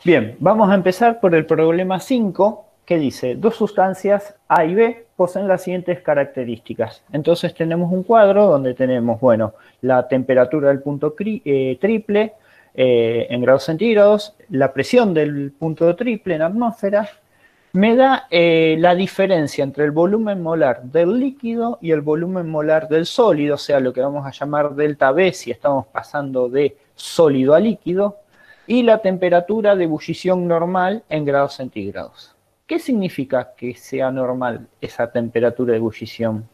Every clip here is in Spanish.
Bien, vamos a empezar por el problema 5, que dice, dos sustancias A y B poseen las siguientes características. Entonces tenemos un cuadro donde tenemos, bueno, la temperatura del punto triple en grados centígrados, la presión del punto triple en atmósfera, me da la diferencia entre el volumen molar del líquido y el volumen molar del sólido, o sea, lo que vamos a llamar delta B si estamos pasando de sólido a líquido, y la temperatura de ebullición normal en grados centígrados. ¿Qué significa que sea normal esa temperatura de ebullición?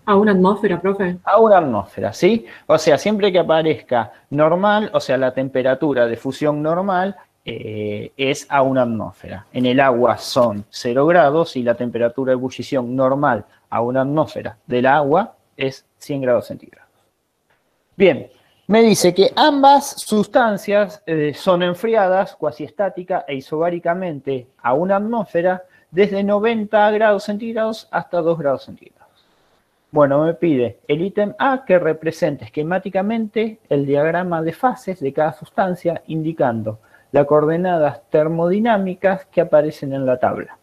A una atmósfera, profe. A una atmósfera, ¿sí? O sea, siempre que aparezca normal, o sea, la temperatura de fusión normal es a una atmósfera. En el agua son 0 grados y la temperatura de ebullición normal a una atmósfera del agua es 100 grados centígrados. Bien, me dice que ambas sustancias son enfriadas cuasi estática e isobáricamente a una atmósfera desde 90 grados centígrados hasta 2 grados centígrados. Bueno, me pide el ítem A que represente esquemáticamente el diagrama de fases de cada sustancia indicando las coordenadas termodinámicas que aparecen en la tabla,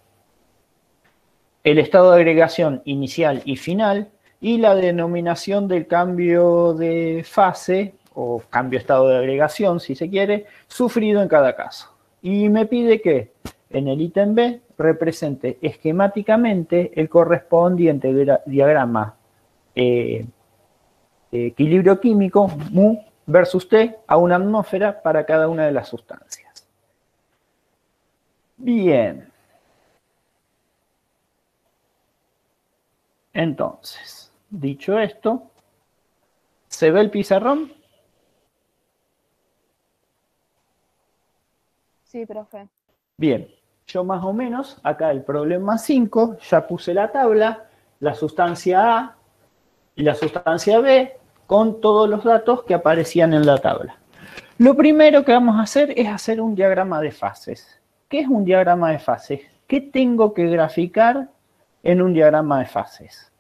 el estado de agregación inicial y final y la denominación del cambio de fase o cambio de estado de agregación, si se quiere, sufrido en cada caso. Y me pide que en el ítem B represente esquemáticamente el correspondiente diagrama equilibrio químico, mu versus T, a una atmósfera para cada una de las sustancias. Bien. Entonces, dicho esto, ¿se ve el pizarrón? Sí, profe. Bien, yo más o menos, acá el problema 5, ya puse la tabla, la sustancia A y la sustancia B, con todos los datos que aparecían en la tabla. Lo primero que vamos a hacer es hacer un diagrama de fases. ¿Qué es un diagrama de fases? ¿Qué tengo que graficar en un diagrama de fases?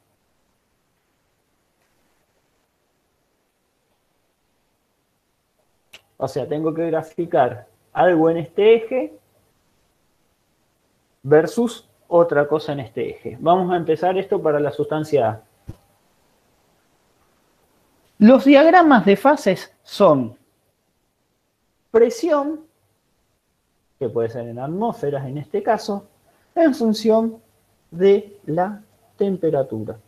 O sea, tengo que graficar algo en este eje versus otra cosa en este eje. Vamos a empezar esto para la sustancia A. Los diagramas de fases son presión, que puede ser en atmósferas en este caso, en función de la temperatura,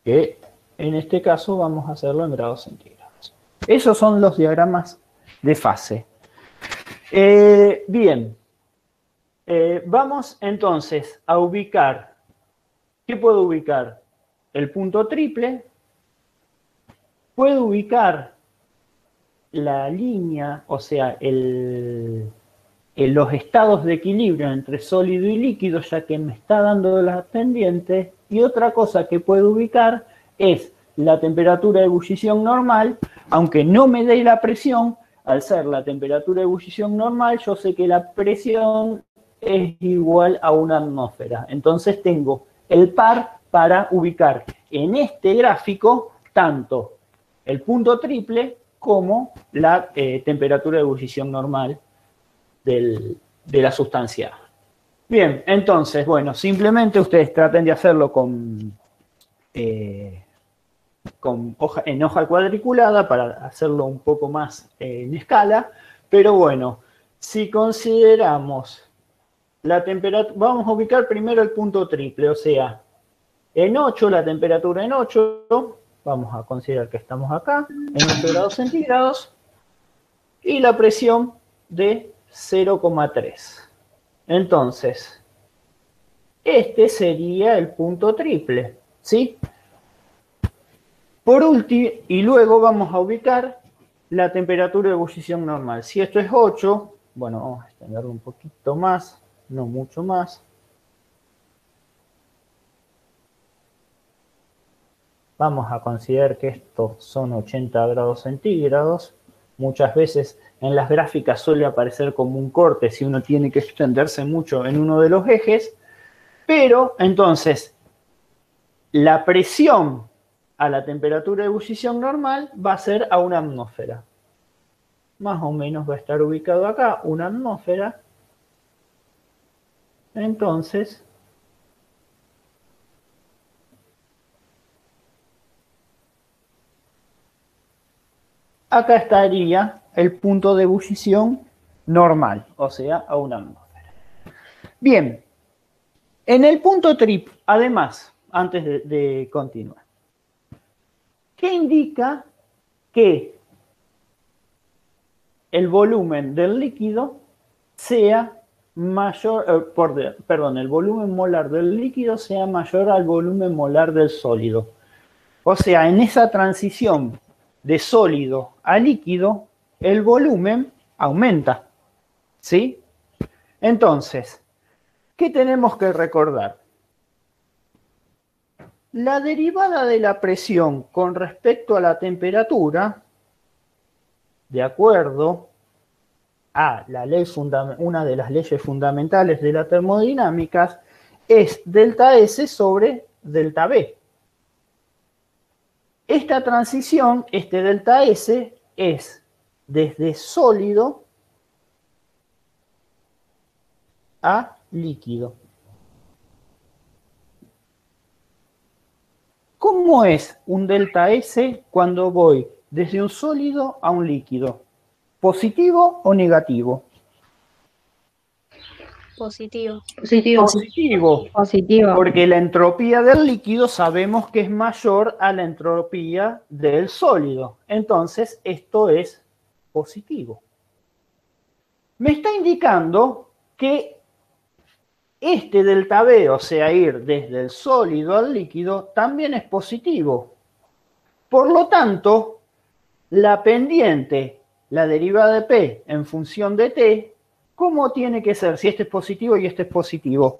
que en este caso vamos a hacerlo en grados centígrados. Esos son los diagramas de fase. Bien, vamos entonces a ubicar, ¿qué puedo ubicar? El punto triple, puedo ubicar la línea, o sea, los estados de equilibrio entre sólido y líquido, ya que me está dando las pendientes, y otra cosa que puedo ubicar es la temperatura de ebullición normal, aunque no me dé la presión, al ser la temperatura de ebullición normal, yo sé que la presión es igual a una atmósfera. Entonces tengo el par para ubicar en este gráfico tanto el punto triple como la temperatura de ebullición normal de la sustancia. Bien, entonces, bueno, simplemente ustedes traten de hacerlo en hoja cuadriculada para hacerlo un poco más en escala, pero bueno, si consideramos la temperatura, vamos a ubicar primero el punto triple, o sea, en 8, la temperatura en 8, vamos a considerar que estamos acá, en 8 grados centígrados, y la presión de 0,3. Entonces, este sería el punto triple, ¿sí? Por último, y luego vamos a ubicar la temperatura de ebullición normal. Si esto es 8, bueno, vamos a extenderlo un poquito más, no mucho más. Vamos a considerar que estos son 80 grados centígrados. Muchas veces en las gráficas suele aparecer como un corte si uno tiene que extenderse mucho en uno de los ejes. Pero entonces, la presión a la temperatura de ebullición normal va a ser a una atmósfera. Más o menos va a estar ubicado acá, una atmósfera. Entonces, acá estaría el punto de ebullición normal, o sea, a una atmósfera. Bien, en el punto triple, además, antes de continuar, ¿qué indica que el volumen del líquido sea mayor, el volumen molar del líquido sea mayor al volumen molar del sólido? O sea, en esa transición de sólido a líquido, el volumen aumenta, ¿sí? Entonces, ¿qué tenemos que recordar? La derivada de la presión con respecto a la temperatura, de acuerdo a la ley una de las leyes fundamentales de la termodinámica, es delta S sobre delta B. Esta transición, este delta S, es desde sólido a líquido. ¿Cómo es un delta S cuando voy desde un sólido a un líquido? ¿Positivo o negativo? Positivo. Positivo. Positivo. Porque la entropía del líquido sabemos que es mayor a la entropía del sólido. Entonces, esto es positivo. Me está indicando que este delta B, o sea, ir desde el sólido al líquido, también es positivo. Por lo tanto, la pendiente, la derivada de P en función de T, ¿cómo tiene que ser si este es positivo y este es positivo?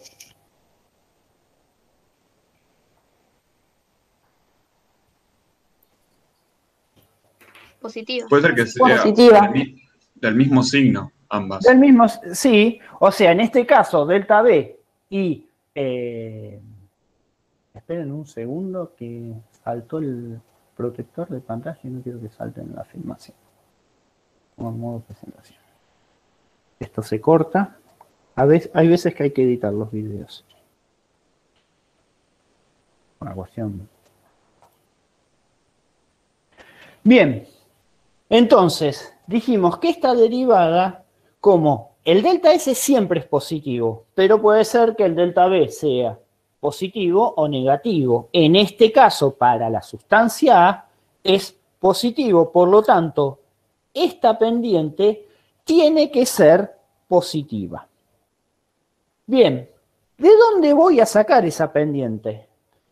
Positivo. Puede ser que sea Positiva. del mismo signo, ambas. Del mismo, sí, o sea, en este caso, delta B y... esperen un segundo que saltó el protector de pantalla y no quiero que salte en la filmación. Como en modo presentación. Esto se corta. Hay veces que hay que editar los videos. Una cuestión. Bien. Entonces, dijimos que esta derivada, como el delta S siempre es positivo, pero puede ser que el delta B sea positivo o negativo. En este caso, para la sustancia A, es positivo. Por lo tanto, esta pendiente tiene que ser positiva. Bien, ¿de dónde voy a sacar esa pendiente?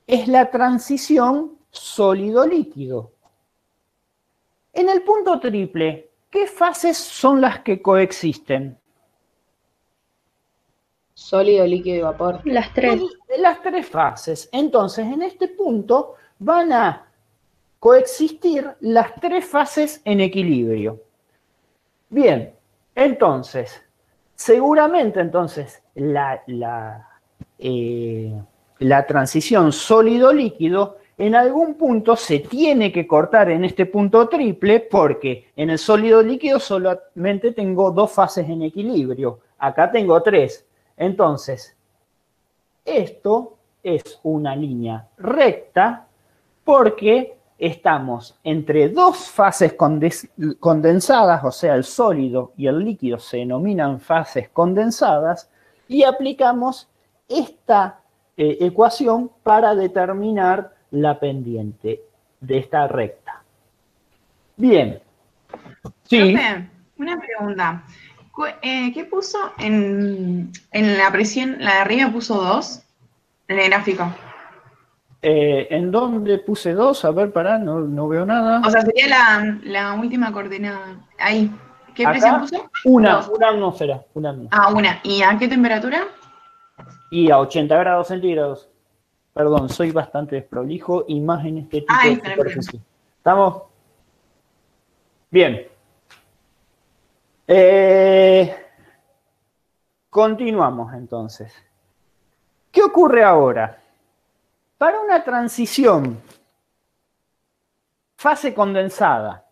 Es la transición sólido-líquido. En el punto triple, ¿qué fases son las que coexisten? Sólido, líquido y vapor. Las tres. Las tres fases. Entonces, en este punto van a coexistir las tres fases en equilibrio. Bien, entonces, seguramente entonces la transición sólido-líquido en algún punto se tiene que cortar en este punto triple porque en el sólido líquido solamente tengo dos fases en equilibrio. Acá tengo tres. Entonces, esto es una línea recta porque estamos entre dos fases condensadas, o sea, el sólido y el líquido se denominan fases condensadas, y aplicamos esta ecuación para determinar la pendiente de esta recta. Bien. Sí. Profe, una pregunta. ¿Qué puso en la presión? La de arriba puso 2 en el gráfico. ¿En dónde puse 2? A ver, pará, no veo nada. O sea, sería la última coordenada. Ahí. ¿Qué Acá, presión puso? Una 2. atmósfera. Ah, una. ¿Y a qué temperatura? Y a 80 grados centígrados. Perdón, soy bastante desprolijo y más en este tipo de superficie. ¿Estamos? Bien. Continuamos entonces. ¿Qué ocurre ahora? Para una transición Fase condensada.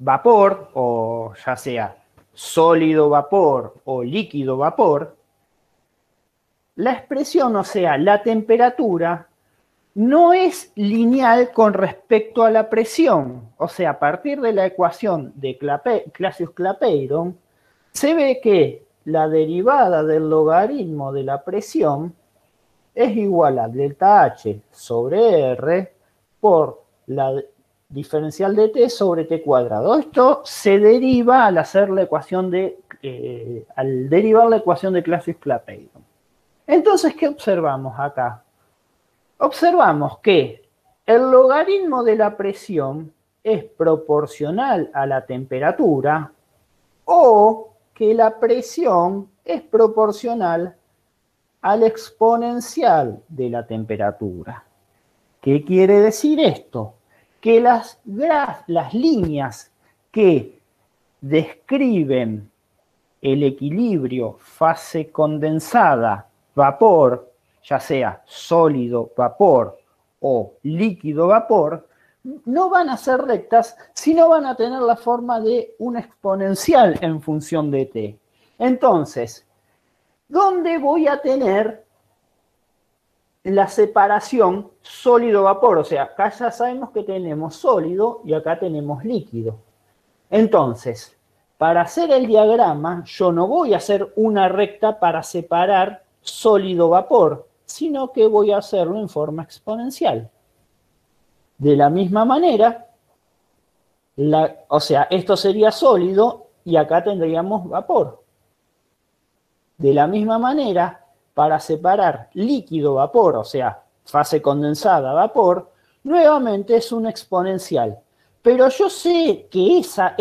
Vapor, o ya sea sólido vapor o líquido vapor, la expresión, o sea, la temperatura, no es lineal con respecto a la presión. O sea, a partir de la ecuación de Clausius-Clapeyron, se ve que la derivada del logaritmo de la presión es igual a delta H sobre R por la diferencial de T sobre T cuadrado. Esto se deriva al hacer la ecuación al derivar la ecuación de Clausius-Clapeyron. Entonces, ¿qué observamos acá? Observamos que el logaritmo de la presión es proporcional a la temperatura o que la presión es proporcional al exponencial de la temperatura. ¿Qué quiere decir esto? Que las líneas que describen el equilibrio fase condensada, vapor, ya sea sólido vapor o líquido vapor, no van a ser rectas, sino van a tener la forma de una exponencial en función de t. Entonces, ¿dónde voy a tener la separación sólido-vapor? O sea, acá ya sabemos que tenemos sólido y acá tenemos líquido. Entonces, para hacer el diagrama, yo no voy a hacer una recta para separar sólido-vapor, sino que voy a hacerlo en forma exponencial. De la misma manera, o sea, esto sería sólido y acá tendríamos vapor. De la misma manera, para separar líquido-vapor, o sea, fase condensada-vapor, nuevamente es una exponencial. Pero yo sé que esta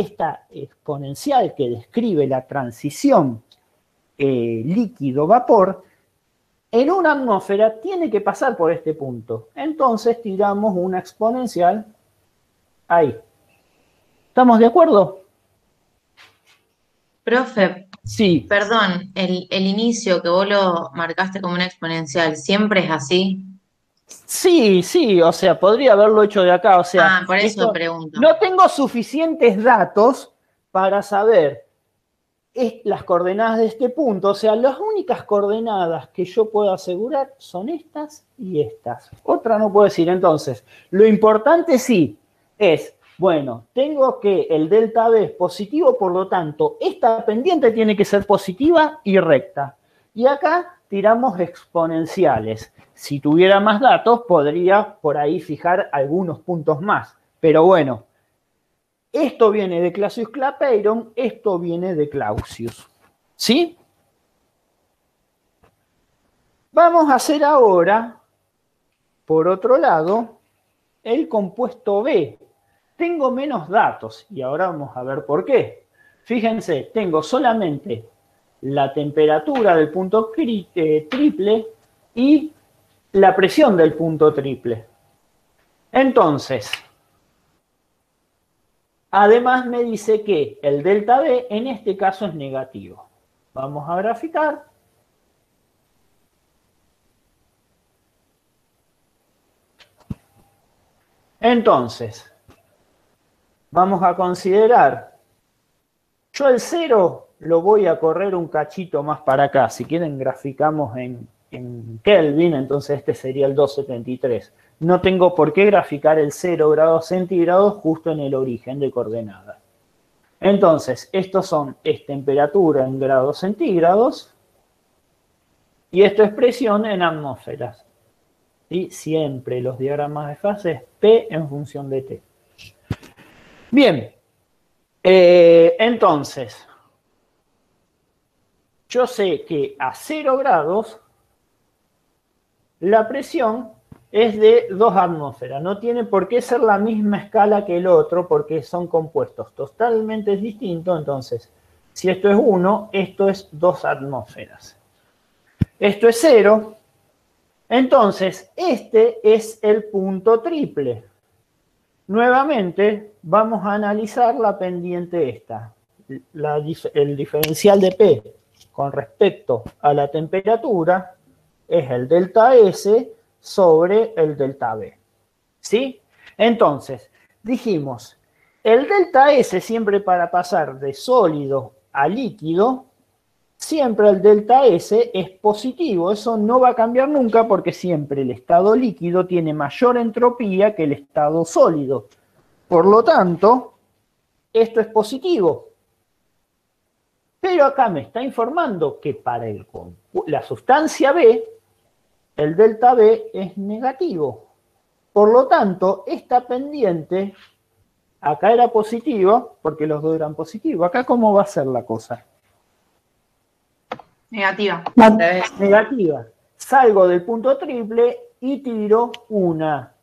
exponencial que describe la transición líquido-vapor, en una atmósfera tiene que pasar por este punto. Entonces tiramos una exponencial ahí. ¿Estamos de acuerdo? Profe, Sí. perdón, el inicio que vos lo marcaste como una exponencial, ¿siempre es así? Sí, o sea, podría haberlo hecho de acá, o sea, Por eso pregunto. no tengo suficientes datos para saber las coordenadas de este punto, o sea, las únicas coordenadas que yo puedo asegurar son estas y estas. Otra no puedo decir. Entonces, lo importante sí es, bueno, tengo que el delta B es positivo, por lo tanto, esta pendiente tiene que ser positiva y recta. Y acá tiramos exponenciales. Si tuviera más datos, podría por ahí fijar algunos puntos más. Pero bueno, esto viene de Clausius-Clapeyron, esto viene de Clausius. ¿Sí? Vamos a hacer ahora, por otro lado, el compuesto B. Tengo menos datos y ahora vamos a ver por qué. Fíjense, tengo solamente la temperatura del punto triple y la presión del punto triple. Entonces, además me dice que el delta B en este caso es negativo. Vamos a graficar. Entonces, vamos a considerar, yo el 0 lo voy a correr un cachito más para acá. Si quieren graficamos en Kelvin, entonces este sería el 273. No tengo por qué graficar el 0 grados centígrados justo en el origen de coordenadas. Entonces, es temperatura en grados centígrados y esto es presión en atmósferas. Y siempre los diagramas de fase es P en función de T. Bien, entonces, yo sé que a 0 grados la presión es de 2 atmósferas. No tiene por qué ser la misma escala que el otro porque son compuestos totalmente distintos. Entonces, si esto es 1, esto es 2 atmósferas. Esto es 0. Entonces, este es el punto triple. Nuevamente, vamos a analizar la pendiente esta. El diferencial de P con respecto a la temperatura es el delta S sobre el delta B. ¿Sí? Entonces, dijimos, el delta S siempre para pasar de sólido a líquido, siempre el delta S es positivo. Eso no va a cambiar nunca porque siempre el estado líquido tiene mayor entropía que el estado sólido. Por lo tanto, esto es positivo. Pero acá me está informando que para la sustancia B, el delta B es negativo. Por lo tanto, esta pendiente, acá era positivo, porque los dos eran positivos. Acá, ¿cómo va a ser la cosa? Negativa. Negativa. Salgo del punto triple y tiro una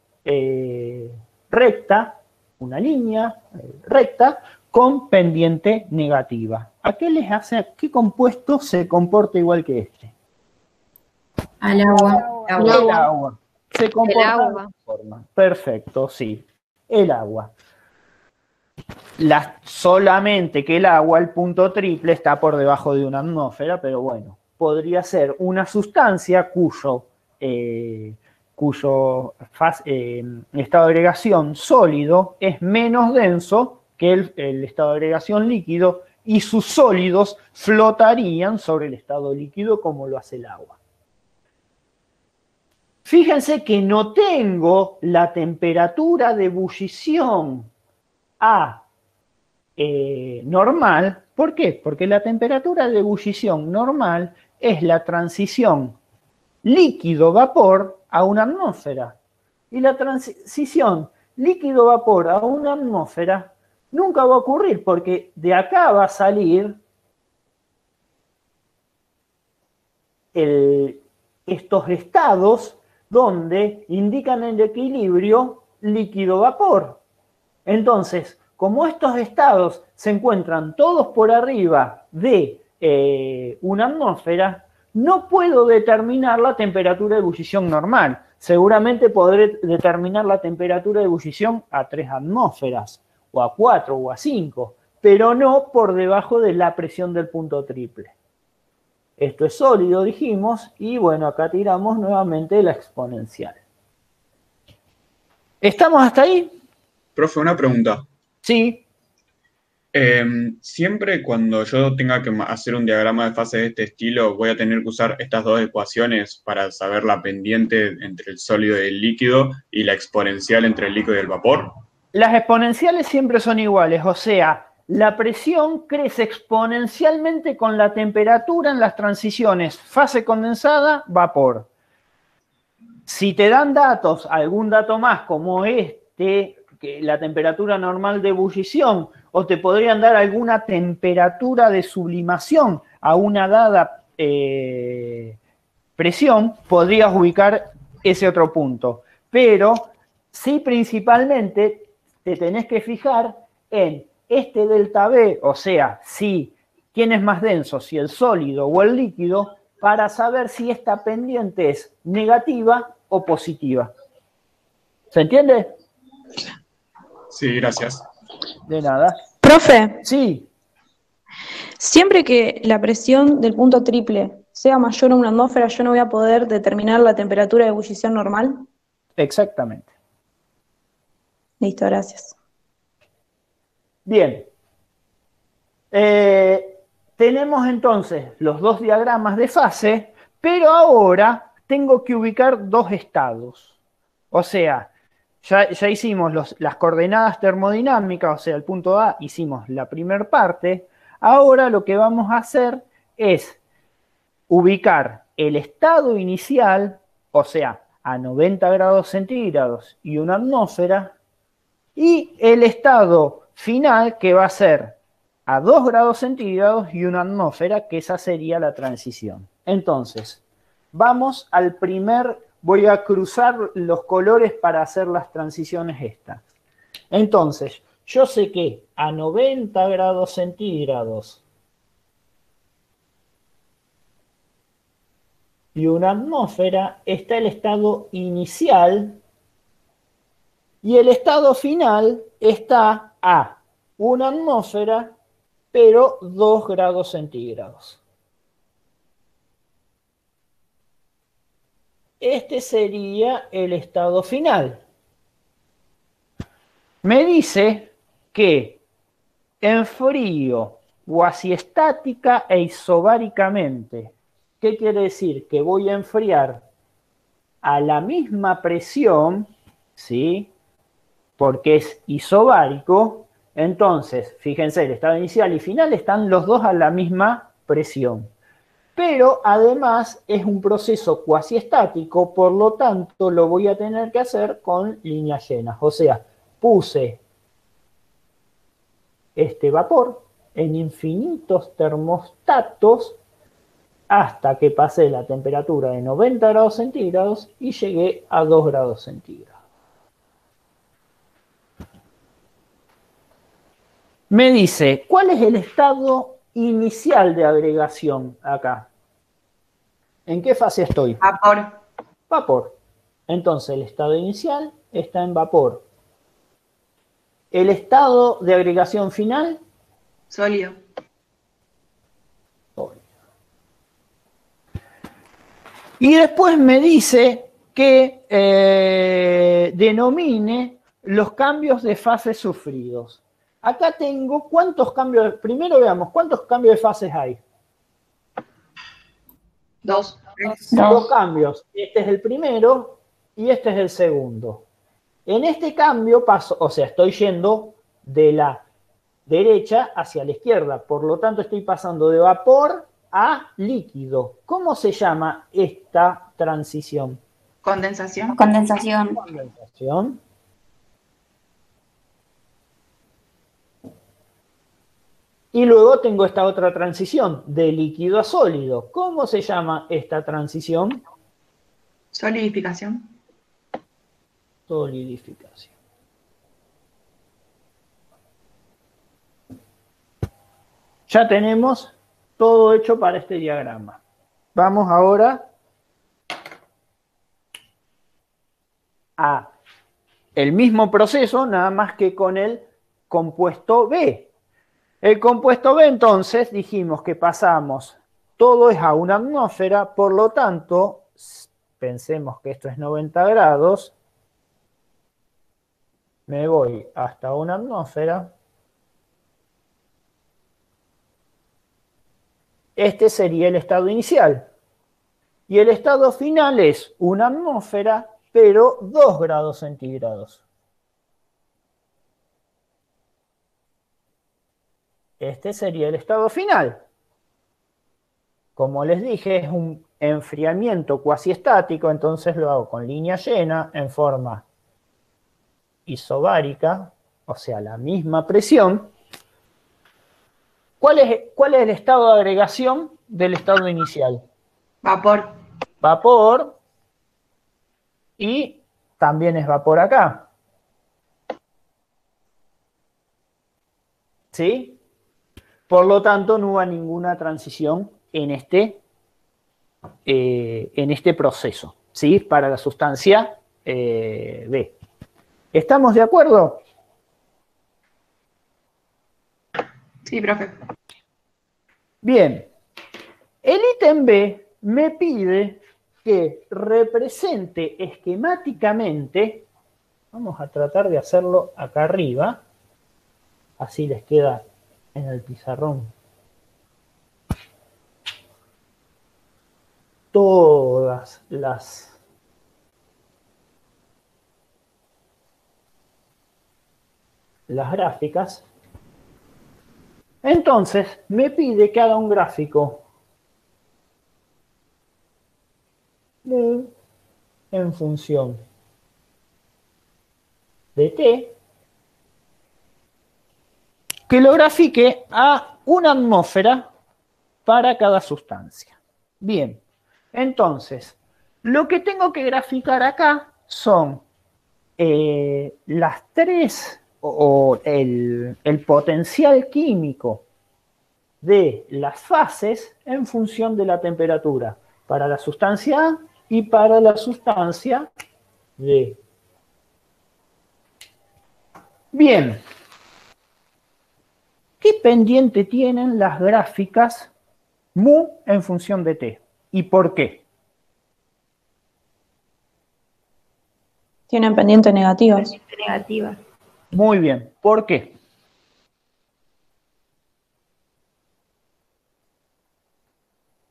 recta, una línea recta con pendiente negativa. ¿A qué les hace? ¿Qué compuesto se comporta igual que este? Al agua. El agua. Se comporta El agua. de esta forma. Perfecto, sí. El agua. Solamente que el agua, el punto triple, está por debajo de una atmósfera, pero bueno, podría ser una sustancia cuyo estado de agregación sólido es menos denso que el estado de agregación líquido y sus sólidos flotarían sobre el estado líquido como lo hace el agua. Fíjense que no tengo la temperatura de ebullición a normal. ¿Por qué? Porque la temperatura de ebullición normal es la transición líquido-vapor a una atmósfera. Y la transición líquido-vapor a una atmósfera nunca va a ocurrir porque de acá va a salir estos estados donde indican el equilibrio líquido-vapor. Entonces, como estos estados se encuentran todos por arriba de una atmósfera, no puedo determinar la temperatura de ebullición normal. Seguramente podré determinar la temperatura de ebullición a 3 atmósferas, o a 4, o a 5, pero no por debajo de la presión del punto triple. Esto es sólido, dijimos, y bueno, acá tiramos nuevamente la exponencial. ¿Estamos hasta ahí? Profe, una pregunta. Sí. Siempre cuando yo tenga que hacer un diagrama de fase de este estilo, voy a tener que usar estas dos ecuaciones para saber la pendiente entre el sólido y el líquido y la exponencial entre el líquido y el vapor. Las exponenciales siempre son iguales, o sea, la presión crece exponencialmente con la temperatura en las transiciones fase condensada, vapor. Si te dan datos, algún dato más como que la temperatura normal de ebullición, o te podrían dar alguna temperatura de sublimación a una dada presión, podrías ubicar ese otro punto. Pero sí, principalmente te tenés que fijar en este delta B, o sea, quién es más denso, si el sólido o el líquido, para saber si esta pendiente es negativa o positiva. ¿Se entiende? Sí, gracias. De nada. Profe, Sí, siempre que la presión del punto triple sea mayor a una atmósfera, yo no voy a poder determinar la temperatura de ebullición normal. exactamente. Listo, gracias. Bien. Tenemos entonces los dos diagramas de fase, pero ahora tengo que ubicar dos estados. O sea, ya hicimos las coordenadas termodinámicas, o sea, el punto A, hicimos la primera parte. Ahora lo que vamos a hacer es ubicar el estado inicial, o sea, a 90 grados centígrados y una atmósfera, y el estado final, que va a ser a 2 grados centígrados y una atmósfera, que esa sería la transición. Entonces, vamos al voy a cruzar los colores para hacer las transiciones estas. Entonces, yo sé que a 90 grados centígrados y una atmósfera está el estado inicial y el estado final está a una atmósfera pero 2 grados centígrados. Este sería el estado final. Me dice que en frío, cuasiestática e isobáricamente. ¿Qué quiere decir? Que voy a enfriar a la misma presión, ¿sí? Porque es isobárico. Entonces, fíjense, el estado inicial y final están los dos a la misma presión. Pero además es un proceso cuasiestático, por lo tanto lo voy a tener que hacer con líneas llenas. O sea, puse este vapor en infinitos termostatos hasta que pasé la temperatura de 90 grados centígrados y llegué a 2 grados centígrados. Me dice, ¿cuál es el estado inicial de agregación acá? ¿En qué fase estoy? Vapor. Vapor. Entonces el estado inicial está en vapor. El estado de agregación final, Sólido. sólido. Y después me dice que denomine los cambios de fase sufridos. Acá tengo cuántos cambios, primero veamos, ¿cuántos cambios de fases hay? 2. Dos cambios. Este es el primero y este es el segundo. En este cambio paso, o sea, estoy yendo de la derecha hacia la izquierda, por lo tanto estoy pasando de vapor a líquido. ¿Cómo se llama esta transición? Condensación. Condensación. Condensación. Y luego tengo esta otra transición, de líquido a sólido. ¿Cómo se llama esta transición? Solidificación. Solidificación. Ya tenemos todo hecho para este diagrama. Vamos ahora a el mismo proceso, nada más que con el compuesto B. El compuesto B, entonces, dijimos que pasamos, todo es a una atmósfera, por lo tanto, pensemos que esto es 90 grados, me voy hasta una atmósfera. Este sería el estado inicial. Y el estado final es una atmósfera, pero 2 grados centígrados. Este sería el estado final. Como les dije, es un enfriamiento cuasiestático, entonces lo hago con línea llena en forma isobárica, o sea, la misma presión. ¿Cuál es el estado de agregación del estado inicial? Vapor. Vapor, y también es vapor acá. ¿Sí? Por lo tanto, no hubo ninguna transición en este proceso, ¿sí? Para la sustancia B. ¿Estamos de acuerdo? Sí, profe. Bien. El ítem B me pide que represente esquemáticamente, vamos a tratar de hacerlo acá arriba, así les queda en el pizarrón todas las gráficas. Entonces me pide que haga un gráfico en función de T, que lo grafique a una atmósfera para cada sustancia. Bien, entonces, lo que tengo que graficar acá son las tres, o el potencial químico de las fases en función de la temperatura, para la sustancia A y para la sustancia B. Bien. ¿Qué pendiente tienen las gráficas mu en función de T? ¿Y por qué? Tienen pendientes negativas. Muy bien. ¿Por qué?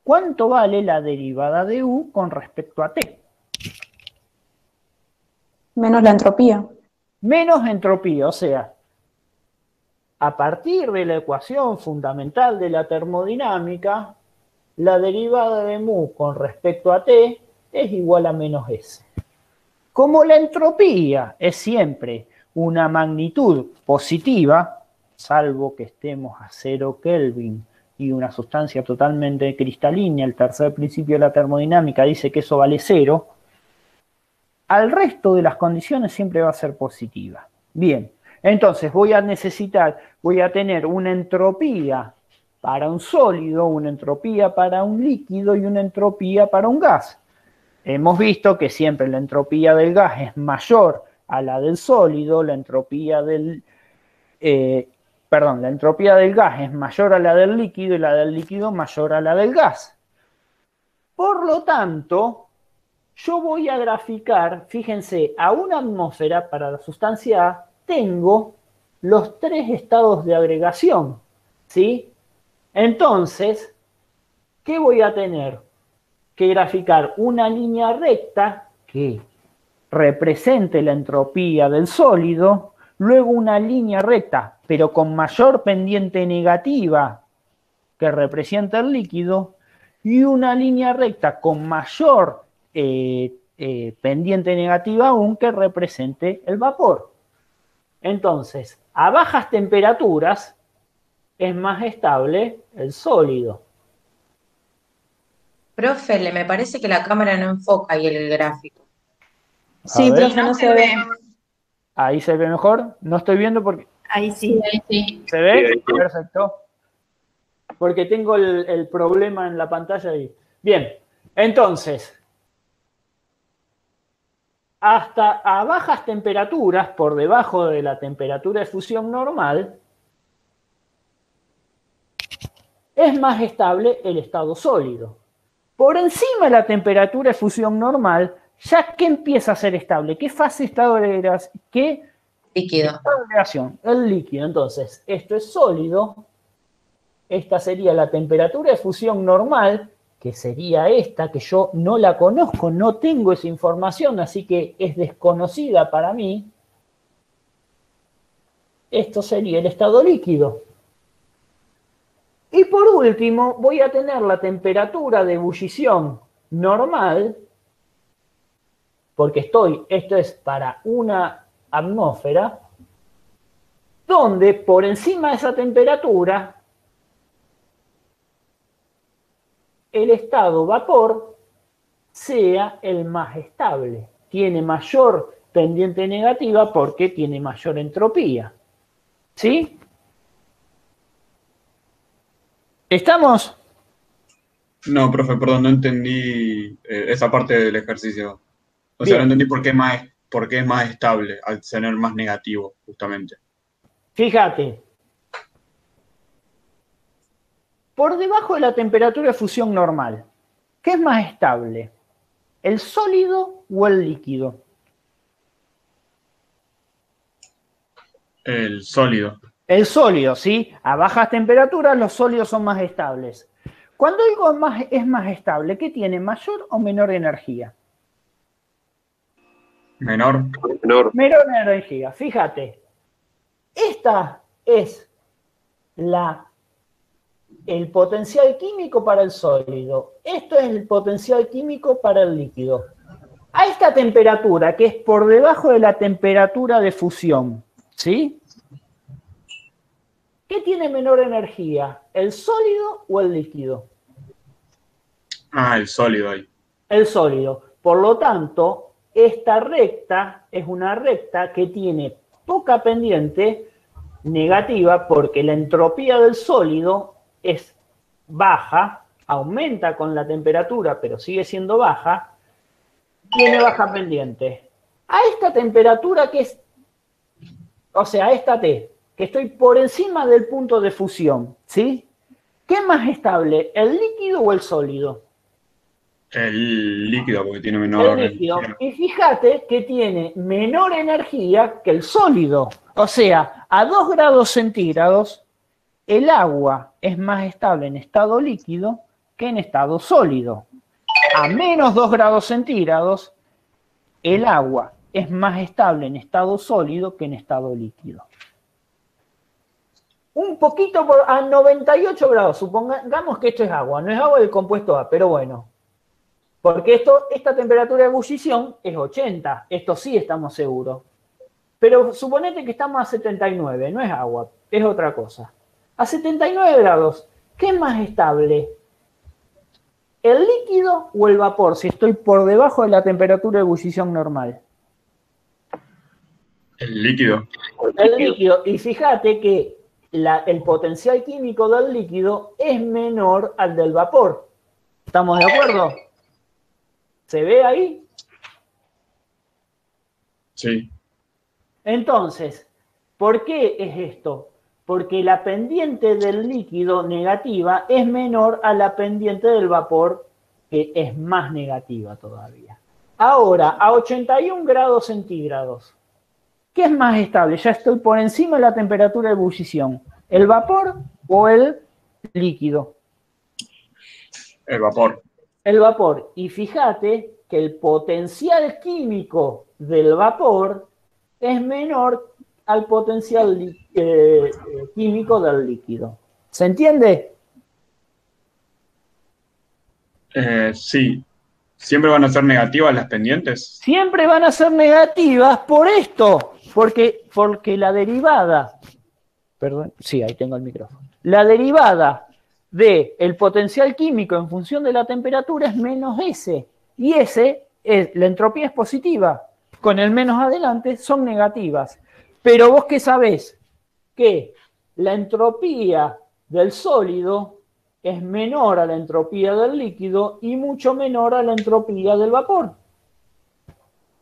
¿Cuánto vale la derivada de U con respecto a T? Menos la entropía. Menos entropía, o sea, a partir de la ecuación fundamental de la termodinámica, la derivada de mu con respecto a T es igual a menos S. Como la entropía es siempre una magnitud positiva, salvo que estemos a 0 Kelvin y una sustancia totalmente cristalina, el tercer principio de la termodinámica dice que eso vale 0, al resto de las condiciones siempre va a ser positiva. Bien, entonces voy a tener una entropía para un sólido, una entropía para un líquido y una entropía para un gas. Hemos visto que siempre la entropía del gas es mayor a la del sólido, la entropía del gas es mayor a la del líquido y la del líquido mayor a la del gas. Por lo tanto, yo voy a graficar, fíjense, a una atmósfera para la sustancia A tengo los 3 estados de agregación, ¿sí? Entonces, ¿qué voy a tener? Que graficar una línea recta que represente la entropía del sólido, luego una línea recta, pero con mayor pendiente negativa que representa el líquido, y una línea recta con mayor pendiente negativa aún que represente el vapor. Entonces, a bajas temperaturas es más estable el sólido. Profe, me parece que la cámara no enfoca ahí el gráfico. Sí, ver. profe, no se ve. Ahí se ve mejor. No estoy viendo porque... Ahí sí, ahí sí. ¿Se ve? Perfecto. Porque tengo el problema en la pantalla ahí. Bien, entonces, hasta a bajas temperaturas, por debajo de la temperatura de fusión normal, es más estable el estado sólido. Por encima de la temperatura de fusión normal, ya que empieza a ser estable. ¿Qué fase estado de agregación? ¿Qué Líquido. estado de agregación? El líquido. Entonces, esto es sólido. Esta sería la temperatura de fusión normal, que sería esta, que yo no la conozco, no tengo esa información, así que es desconocida para mí. Esto sería el estado líquido. Y por último, voy a tener la temperatura de ebullición normal, porque esto es para una atmósfera, donde por encima de esa temperatura, el estado vapor sea el más estable. Tiene mayor pendiente negativa porque tiene mayor entropía. ¿Sí? ¿Estamos? No, profe, perdón, no entendí esa parte del ejercicio. O sea, Bien. no entendí por qué es más estable al tener más negativo, justamente. Fíjate. Por debajo de la temperatura de fusión normal, ¿qué es más estable? ¿El sólido o el líquido? El sólido. El sólido, ¿sí? A bajas temperaturas los sólidos son más estables. Cuando algo es más estable, ¿qué tiene? ¿Mayor o menor energía? Menor. Menor energía. Fíjate, esta es el potencial químico para el sólido. Esto es el potencial químico para el líquido. A esta temperatura, que es por debajo de la temperatura de fusión, ¿sí? ¿Qué tiene menor energía? ¿El sólido o el líquido? Ah, el sólido ahí. El sólido. Por lo tanto, esta recta es una recta que tiene poca pendiente negativa porque la entropía del sólido es baja, aumenta con la temperatura, pero sigue siendo baja, tiene baja pendiente. A esta temperatura que es, o sea, a esta T, que estoy por encima del punto de fusión, ¿sí? ¿Qué es más estable, el líquido o el sólido? El líquido, porque tiene menor El líquido. energía. Y fíjate que tiene menor energía que el sólido. O sea, a 2 grados centígrados, el agua es más estable en estado líquido que en estado sólido. A menos 2 grados centígrados, el agua es más estable en estado sólido que en estado líquido. Un poquito a 98 grados, supongamos que esto es agua, no es agua del compuesto A, pero bueno. Porque esta temperatura de ebullición es 80, esto sí estamos seguros. Pero suponete que estamos a 79, no es agua, es otra cosa. A 79 grados, ¿qué es más estable? ¿El líquido o el vapor? Si estoy por debajo de la temperatura de ebullición normal. El líquido. El líquido. Y fíjate que el potencial químico del líquido es menor al del vapor. ¿Estamos de acuerdo? ¿Se ve ahí? Sí. Entonces, ¿por qué es esto? Porque la pendiente del líquido negativa es menor a la pendiente del vapor, que es más negativa todavía. Ahora, a 81 grados centígrados, ¿qué es más estable? Ya estoy por encima de la temperatura de ebullición. ¿El vapor o el líquido? El vapor. El vapor. Y fíjate que el potencial químico del vapor es menor al potencial químico del líquido. ¿Se entiende? Sí. ¿Siempre van a ser negativas las pendientes? Siempre van a ser negativas por esto, porque la derivada, perdón, sí, ahí tengo el micrófono, la derivada del potencial químico en función de la temperatura es menos S, y la entropía es positiva, con el menos adelante son negativas. Pero vos qué sabés, que la entropía del sólido es menor a la entropía del líquido y mucho menor a la entropía del vapor.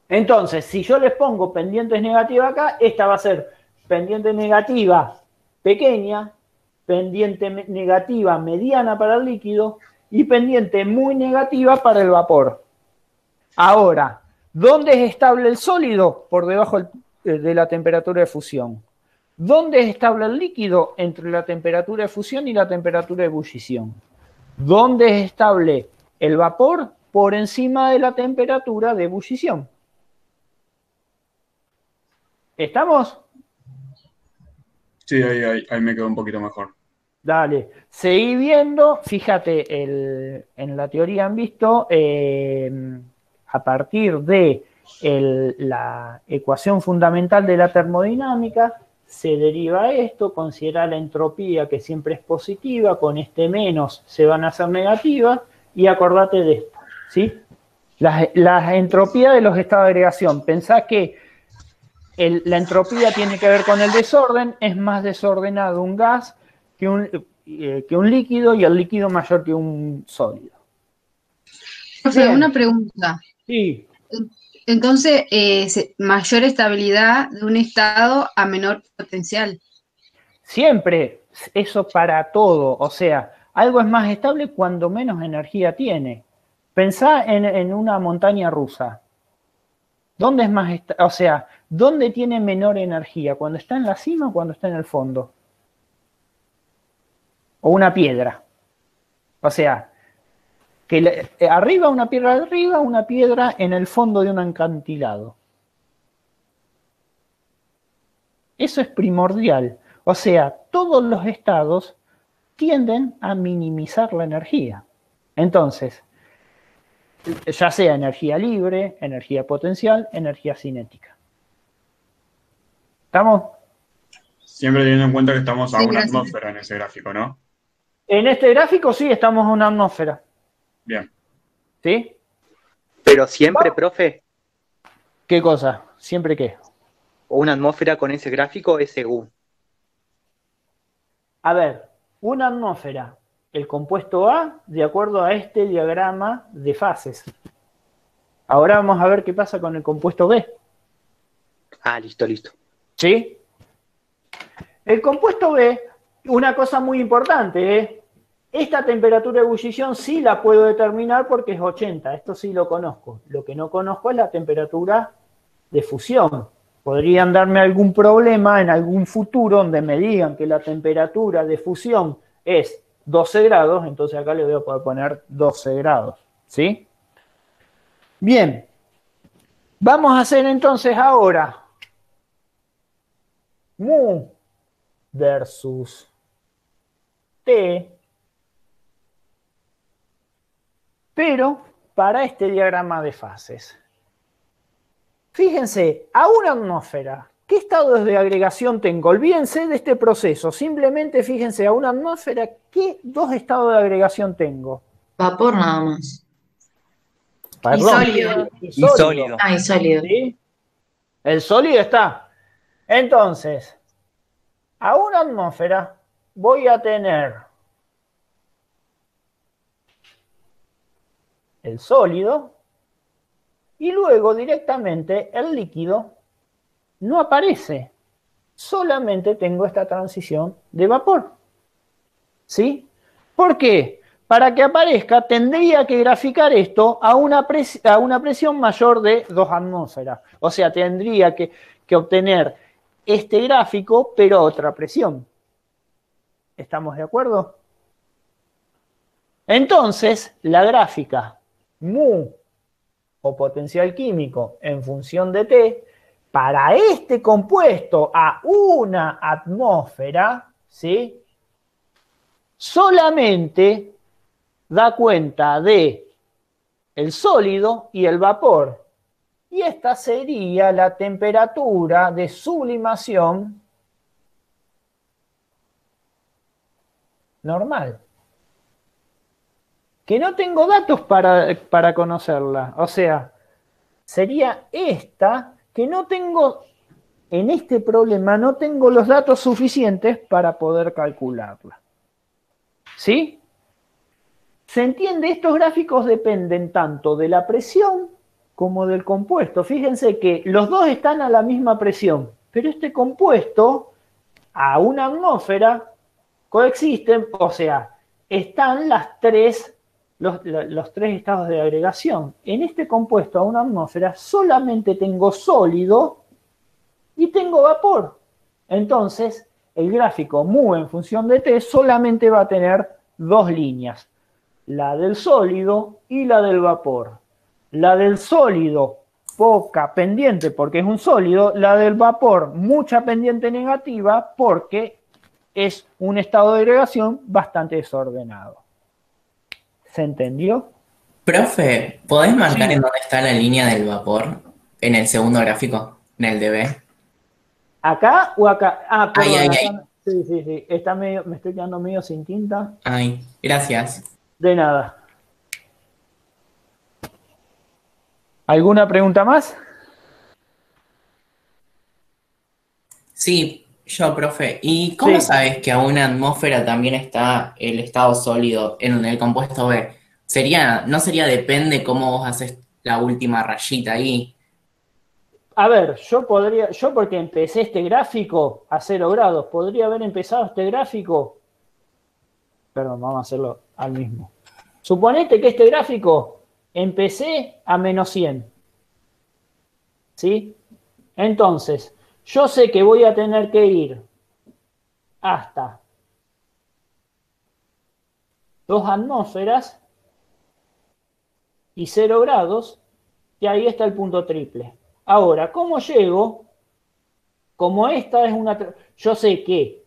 Entonces, si yo les pongo pendientes negativas acá, esta va a ser pendiente negativa pequeña, pendiente negativa mediana para el líquido y pendiente muy negativa para el vapor. Ahora, ¿dónde es estable el sólido? Por debajo de la temperatura de fusión. ¿Dónde es estable el líquido? Entre la temperatura de fusión y la temperatura de ebullición. ¿Dónde es estable el vapor? Por encima de la temperatura de ebullición. ¿Estamos? Sí, ahí me quedó un poquito mejor. Dale, seguí viendo, fíjate, en la teoría han visto, a partir de la ecuación fundamental de la termodinámica, se deriva esto, considera la entropía que siempre es positiva, con este menos se van a hacer negativas, y acordate de esto, ¿sí? La entropía de los estados de agregación, pensá que la entropía tiene que ver con el desorden, es más desordenado un gas que un líquido, y el líquido mayor que un sólido. Profe, una pregunta. Sí. Entonces, mayor estabilidad de un estado a menor potencial. Siempre, eso para todo. O sea, algo es más estable cuando menos energía tiene. Pensá en una montaña rusa. ¿Dónde es más estable? O sea, ¿dónde tiene menor energía? ¿Cuando está en la cima o cuando está en el fondo? O una piedra. O sea, que arriba una piedra en el fondo de un acantilado. Eso es primordial. O sea, todos los estados tienden a minimizar la energía. Entonces, ya sea energía libre, energía potencial, energía cinética. ¿Estamos? Siempre teniendo en cuenta que estamos a Sí, una gracias. atmósfera en ese gráfico, ¿no? En este gráfico sí estamos a una atmósfera. Bien. ¿Sí? Pero siempre, profe, ¿Qué cosa? ¿Siempre qué? o una atmósfera con ese gráfico es según. A ver, una atmósfera, el compuesto A, de acuerdo a este diagrama de fases. Ahora vamos a ver qué pasa con el compuesto B. Ah, listo, listo. ¿Sí? El compuesto B, una cosa muy importante, ¿eh? Esta temperatura de ebullición sí la puedo determinar porque es 80, esto sí lo conozco. Lo que no conozco es la temperatura de fusión. Podrían darme algún problema en algún futuro donde me digan que la temperatura de fusión es 12 grados, entonces acá le voy a poder poner 12 grados, ¿sí? Bien, vamos a hacer entonces ahora mu versus T, pero para este diagrama de fases. Fíjense, a una atmósfera, ¿qué estados de agregación tengo? Olvídense de este proceso, simplemente fíjense, a una atmósfera, ¿qué dos estados de agregación tengo? Vapor nada más. Perdón, sólido. y sólido. Ah, y sólido. ¿Sí? El sólido está. Entonces, a una atmósfera voy a tener el sólido y luego directamente el líquido no aparece. Solamente tengo esta transición de vapor. ¿Sí? ¿Por qué? Para que aparezca tendría que graficar esto a una presión mayor de 2 atmósferas. O sea, tendría que obtener este gráfico, pero a otra presión. ¿Estamos de acuerdo? Entonces, la gráfica mu o potencial químico en función de T, para este compuesto a una atmósfera, ¿sí? Solamente da cuenta de el sólido y el vapor. Y esta sería la temperatura de sublimación normal. Que no tengo datos para conocerla. O sea, sería esta que no tengo, en este problema no tengo los datos suficientes para poder calcularla. ¿Sí? ¿Se entiende? Estos gráficos dependen tanto de la presión como del compuesto. Fíjense que los dos están a la misma presión, pero este compuesto a una atmósfera coexisten, o sea, están los tres estados de agregación. En este compuesto a una atmósfera solamente tengo sólido y tengo vapor. Entonces, el gráfico mu en función de T solamente va a tener dos líneas, la del sólido y la del vapor. La del sólido, poca pendiente porque es un sólido, la del vapor, mucha pendiente negativa porque es un estado de agregación bastante desordenado. ¿Se entendió? Profe, ¿podés marcar Sí. en dónde está la línea del vapor? En el segundo gráfico, en el DB. ¿Acá o acá? Ah, perdón. Ay, Acá, sí. Está medio, me estoy quedando medio sin tinta. Ay, gracias. De nada. ¿Alguna pregunta más? Sí, yo, profe. ¿Y cómo Sí. sabes que a una atmósfera también está el estado sólido en el compuesto B? ¿No sería depende cómo vos haces la última rayita ahí? A ver, yo porque empecé este gráfico a 0 grados, podría haber empezado este gráfico. Perdón, vamos a hacerlo al mismo. Suponete que este gráfico empecé a menos 100. ¿Sí? Entonces, yo sé que voy a tener que ir hasta 2 atmósferas y 0 grados, y ahí está el punto triple. Ahora, ¿cómo llego? Como esta es una... Yo sé que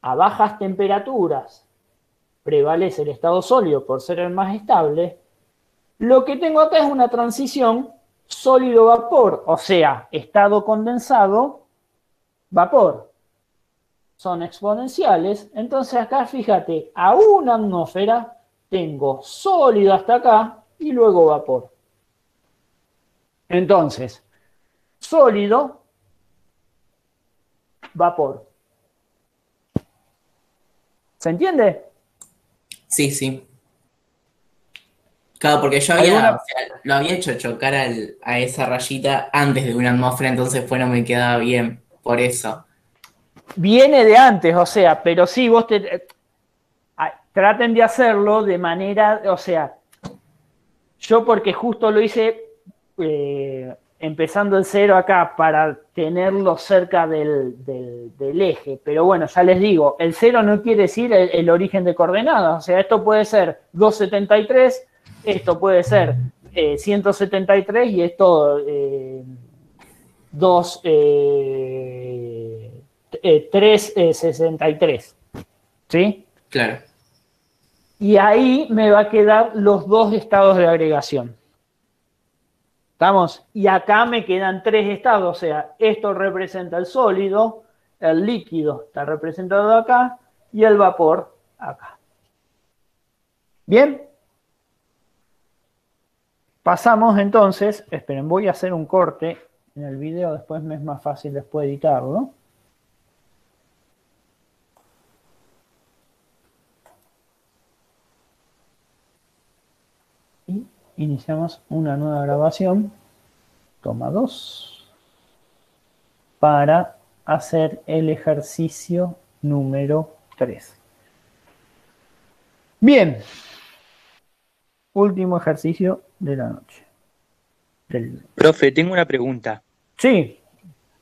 a bajas temperaturas prevalece el estado sólido por ser el más estable. Lo que tengo acá es una transición sólido-vapor, o sea, estado condensado, vapor. Son exponenciales. Entonces acá, fíjate, a una atmósfera tengo sólido hasta acá y luego vapor. Entonces, sólido, vapor. ¿Se entiende? Sí, sí. Claro, porque yo lo había hecho chocar a esa rayita antes de una atmósfera, entonces no me quedaba bien, por eso. Viene de antes, o sea, pero sí, traten de hacerlo de manera, o sea, yo porque justo lo hice empezando el 0 acá para tenerlo cerca del eje. Pero bueno, ya les digo, el 0 no quiere decir el origen de coordenadas. O sea, esto puede ser 273, esto puede ser 173 y esto 363. ¿Sí? Claro. Y ahí me va a quedar los dos estados de agregación. ¿Estamos? Y acá me quedan 3 estados, o sea, esto representa el sólido, el líquido está representado acá y el vapor acá. ¿Bien? Pasamos entonces, esperen, voy a hacer un corte en el video, después me es más fácil después editarlo. Y iniciamos una nueva grabación, toma 2, para hacer el ejercicio número 3. Bien, último ejercicio de la noche. Profe, tengo una pregunta. Sí.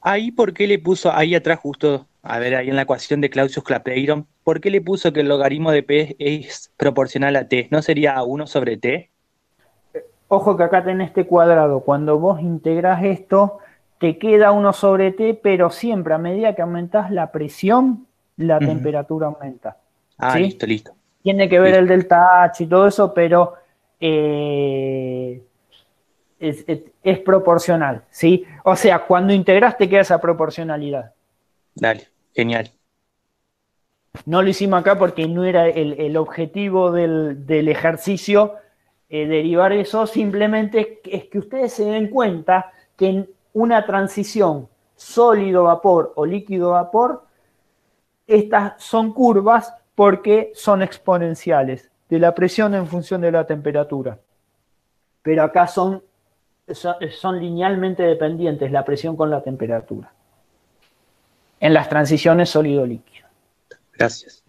Ahí, ¿por qué le puso ahí atrás justo, a ver, ahí en la ecuación de Clausius-Clapeyron, ¿por qué le puso que el logaritmo de P es proporcional a T? ¿No sería 1 sobre T? Ojo que acá tenés este cuadrado. Cuando vos integrás esto, te queda 1 sobre T, pero siempre a medida que aumentás la presión, la temperatura aumenta. Ah, ¿sí? listo. Tiene que ver el delta H y todo eso, pero es proporcional, ¿sí? O sea, cuando integras te queda esa proporcionalidad. Dale, genial. No lo hicimos acá porque no era el objetivo del ejercicio derivar eso, simplemente es que ustedes se den cuenta que en una transición sólido-vapor o líquido-vapor, estas son curvas porque son exponenciales de la presión en función de la temperatura. Pero acá son linealmente dependientes la presión con la temperatura. En las transiciones sólido-líquido. Gracias.